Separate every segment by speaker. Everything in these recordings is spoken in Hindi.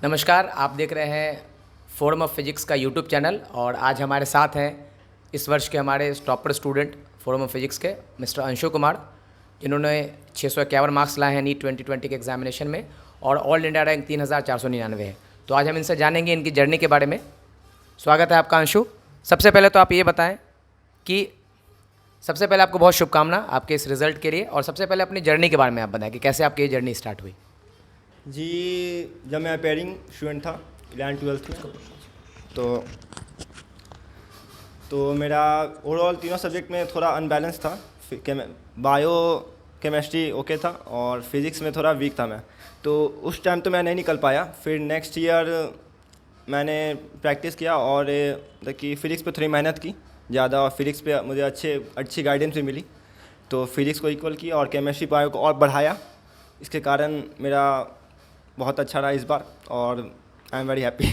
Speaker 1: नमस्कार, आप देख रहे हैं फोरम ऑफ फिजिक्स का यूट्यूब चैनल और आज हमारे साथ हैं इस वर्ष के हमारे topper student forum of physics के मिस्टर अंशु कुमार, जिन्होंने 651 मार्क्स लाए हैं नीट 2020 के एग्जामिनेशन में और ऑल इंडिया रैंक 3499 है। तो आज हम इनसे जानेंगे इनकी जर्नी के बारे में। स्वागत है आपका अंशु। सबसे पहले तो आप ये बताएँ कि सबसे पहले आपको बहुत शुभकामना आपके इस रिज़ल्ट के लिए, और सबसे पहले अपनी जर्नी के बारे में आप बताएं कि कैसे आपकी ये जर्नी स्टार्ट हुई।
Speaker 2: जी, जब मैं अपेयरिंग स्टूडेंट था 11th-12th में तो मेरा ओवरऑल तीनों सब्जेक्ट में थोड़ा अनबैलेंस था। बायो केमिस्ट्री ओके था और फिज़िक्स में थोड़ा वीक था मैं, तो उस टाइम तो मैं नहीं निकल पाया। फिर नेक्स्ट ईयर मैंने प्रैक्टिस किया और कि फ़िज़िक्स पे थोड़ी मेहनत की ज़्यादा, और फिज़िक्स पे मुझे अच्छी गाइडेंस भी मिली, तो फिज़िक्स को इक्वल की और केमिस्ट्री बायो को और बढ़ाया। इसके कारण मेरा बहुत अच्छा रहा इस बार और आई एम वेरी हैप्पी।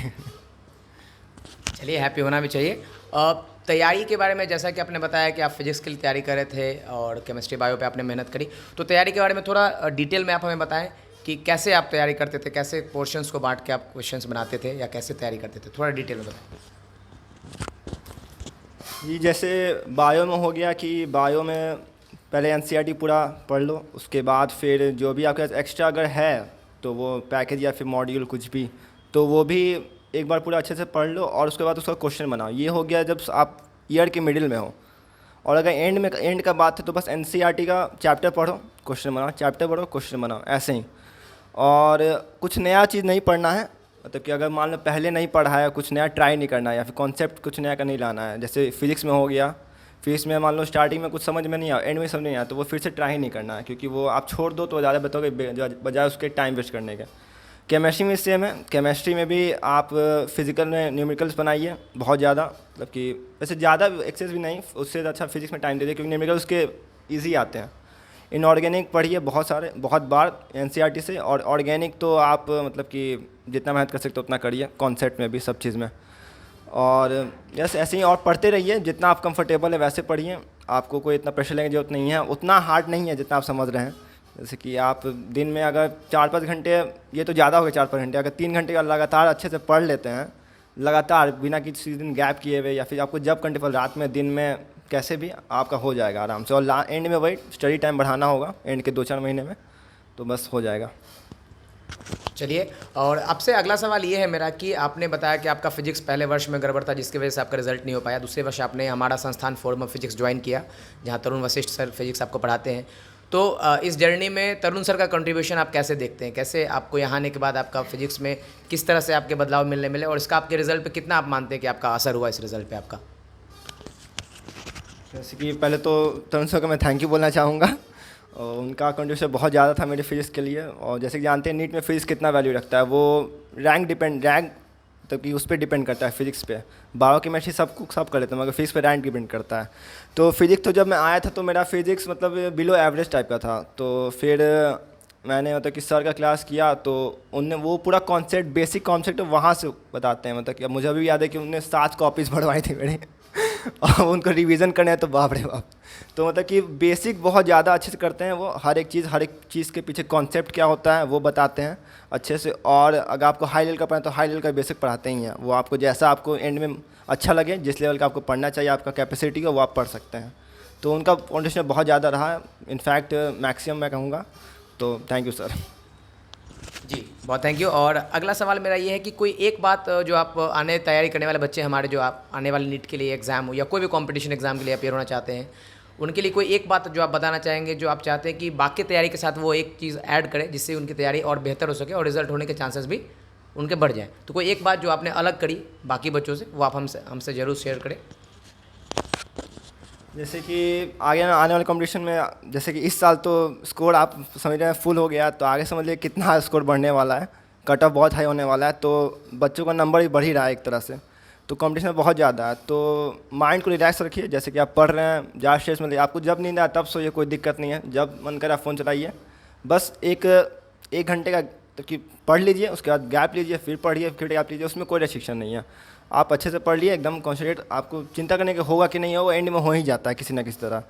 Speaker 1: चलिए, हैप्पी होना भी चाहिए। तैयारी के बारे में, जैसा कि आपने बताया कि आप फिजिक्स के लिए तैयारी कर रहे थे और केमिस्ट्री बायो पे आपने मेहनत करी, तो तैयारी के बारे में थोड़ा डिटेल में आप हमें बताएं कि कैसे आप तैयारी करते थे, कैसे पोर्शंस को बांट के आप क्वेश्चंस बनाते थे या कैसे तैयारी करते थे, थोड़ा डिटेल में बताएं।
Speaker 2: जी, जैसे बायो में हो गया कि बायो में पहले एनसीईआरटी पूरा पढ़ लो, उसके बाद फिर जो भी आपके पास एक्स्ट्रा अगर है तो वो पैकेज या फिर मॉड्यूल कुछ भी, तो वो भी एक बार पूरा अच्छे से पढ़ लो और उसके बाद उसका क्वेश्चन बनाओ। ये हो गया जब आप ईयर के मिडिल में हो। और अगर एंड का बात है तो बस एनसीईआरटी का चैप्टर पढ़ो, क्वेश्चन बनाओ, चैप्टर पढ़ो, क्वेश्चन बनाओ, ऐसे ही। और कुछ नया चीज़ नहीं पढ़ना है, मतलब कि अगर मान लो पहले नहीं पढ़ा है, कुछ नया ट्राई नहीं करना है या फिर कॉन्सेप्ट कुछ नया का नहीं लाना है। जैसे फिज़िक्स में हो गया, फिज़िक्स में मान लो स्टार्टिंग में कुछ समझ में नहीं आया, एंड में समझ नहीं आया, तो वो फिर से ट्राई नहीं करना है, क्योंकि वो आप छोड़ दो तो ज़्यादा बताओगे बजाय उसके टाइम वेस्ट करने के। केमिस्ट्री में सेम है, केमिस्ट्री में भी आप फिजिकल में न्यूमेरिकल्स बनाइए बहुत ज़्यादा, मतलब कि वैसे ज़्यादा एक्सेस भी नहीं, उससे अच्छा फिजिक्स में टाइम दे दीजिए, क्योंकि न्यूमेरिकल्स के ईजी आते हैं। इनऑर्गेनिक पढ़िए बहुत बार एनसीईआरटी से, और ऑर्गेनिक तो आप मतलब कि जितना मेहनत कर सकते हो उतना करिए, कॉन्सेप्ट में भी, सब चीज़ में। और जैसे ऐसे ही और पढ़ते रहिए, जितना आप कंफर्टेबल है वैसे पढ़िए, आपको कोई इतना प्रेशर लेने की जरूरत नहीं है, उतना हार्ड नहीं है जितना आप समझ रहे हैं। जैसे कि आप दिन में अगर 4-5 घंटे, ये तो ज़्यादा हो गया 4-5 घंटे, अगर 3 घंटे का लगातार अच्छे से पढ़ लेते हैं, लगातार बिना किसी दिन गैप किए हुए, या फिर आपको जब कंफर्टेबल, रात में, दिन में, कैसे भी आपका हो जाएगा आराम से। और एंड में वही स्टडी टाइम बढ़ाना होगा, एंड के 2-4 महीने में, तो बस हो जाएगा।
Speaker 1: चलिए, और आपसे अगला सवाल ये है मेरा कि आपने बताया कि आपका फिजिक्स पहले वर्ष में गड़बड़ था, जिसकी वजह से आपका रिजल्ट नहीं हो पाया। दूसरे वर्ष आपने हमारा संस्थान फोरम ऑफ फिजिक्स ज्वाइन किया, जहाँ तरुण वशिष्ठ सर फिजिक्स आपको पढ़ाते हैं। तो इस जर्नी में तरुण सर का कंट्रीब्यूशन आप कैसे देखते हैं? कैसे आपको यहाँ आने के बाद आपका फिजिक्स में किस तरह से आपके बदलाव मिले, और इसका आपके रिजल्ट पे कितना आप मानते हैं कि आपका असर हुआ इस रिजल्ट पे आपका?
Speaker 2: जैसे कि पहले तो तरुण सर को मैं थैंक यू बोलना चाहूँगा, और उनका कंट्रीब्यूशन बहुत ज़्यादा था मेरे फिजिक्स के लिए। और जैसे कि जानते हैं नीट में फिजिक्स कितना वैल्यू रखता है, वो रैंक मतलब कि उस पर डिपेंड करता है, फिजिक्स पे। बायो केमिस्ट्री सब कर लेते हैं, मगर फिजिक्स पे रैंक डिपेंड करता है। तो फिजिक्स तो जब मैं आया था तो मेरा फिजिक्स मतलब बिलो एवरेज टाइप का था। तो फिर मैंने मतलब कि सर का क्लास किया, तो उनने वो पूरा कॉन्सेप्ट, बेसिक कॉन्सेप्ट वहाँ से बताते हैं। मतलब कि मुझे अभी याद है कि उनने 7 कॉपीज़ भरवाई थी मेरे और उनको रिवीजन करना है तो बाप रे बाप। तो मतलब कि बेसिक बहुत ज़्यादा अच्छे से करते हैं वो, हर एक चीज़ के पीछे कॉन्सेप्ट क्या होता है वो बताते हैं अच्छे से। और अगर आपको हाई लेवल का पढ़ना है तो हाई लेवल का बेसिक पढ़ाते ही हैं वो। आपको जैसा आपको एंड में अच्छा लगे, जिस लेवल का आपको पढ़ना चाहिए, आपका कैपेसिटी हो, वो आप पढ़ सकते हैं। तो उनका फाउंडेशन बहुत ज़्यादा रहा, इनफैक्ट मैक्सिमम मैं कहूँगा। तो थैंक यू सर।
Speaker 1: जी, बहुत थैंक यू। और अगला सवाल मेरा ये है कि कोई एक बात जो आप आने तैयारी करने वाले बच्चे हमारे, जो आप आने वाले नीट के लिए एग्ज़ाम हो या कोई भी कंपटीशन एग्ज़ाम के लिए अपेयर होना चाहते हैं, उनके लिए कोई एक बात जो आप बताना चाहेंगे, जो आप चाहते हैं कि बाकी तैयारी के साथ वो एक चीज़ ऐड करें जिससे उनकी तैयारी और बेहतर हो सके और रिजल्ट होने के चांसेस भी उनके बढ़ जाएँ? तो कोई एक बात जो आपने अलग करी बाकी बच्चों से, वो आप हमसे ज़रूर शेयर करें।
Speaker 2: जैसे कि आगे आने वाले कंपटीशन में, जैसे कि इस साल तो स्कोर आप समझ रहे हैं फुल हो गया, तो आगे समझ लीजिए कितना स्कोर बढ़ने वाला है, कट ऑफ बहुत हाई होने वाला है, तो बच्चों का नंबर भी बढ़ ही रहा है एक तरह से। तो कंपटीशन बहुत ज़्यादा है, तो माइंड को रिलैक्स रखिए। जैसे कि आप पढ़ रहे हैं, ज़्यादा स्ट्रेस में, आपको जब नींद आए तब सोइए, कोई दिक्कत नहीं है। जब मन करे आप फ़ोन चलाइए, बस एक घंटे का तो कि पढ़ लीजिए, उसके बाद गैप लीजिए, फिर पढ़िए, फिर गैप लीजिए, उसमें कोई रेस्ट्रिक्शन नहीं है। आप अच्छे से पढ़ लिए, एकदम कॉन्सेंट्रेट, आपको चिंता करने का होगा कि नहीं होगा, एंड में हो ही जाता है किसी ना किसी तरह।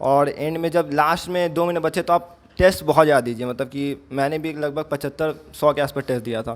Speaker 2: और एंड में जब लास्ट में 2 महीने बचे तो आप टेस्ट बहुत ज़्यादा दीजिए, मतलब कि मैंने भी लगभग 75-100 के आसपास टेस्ट दिया था।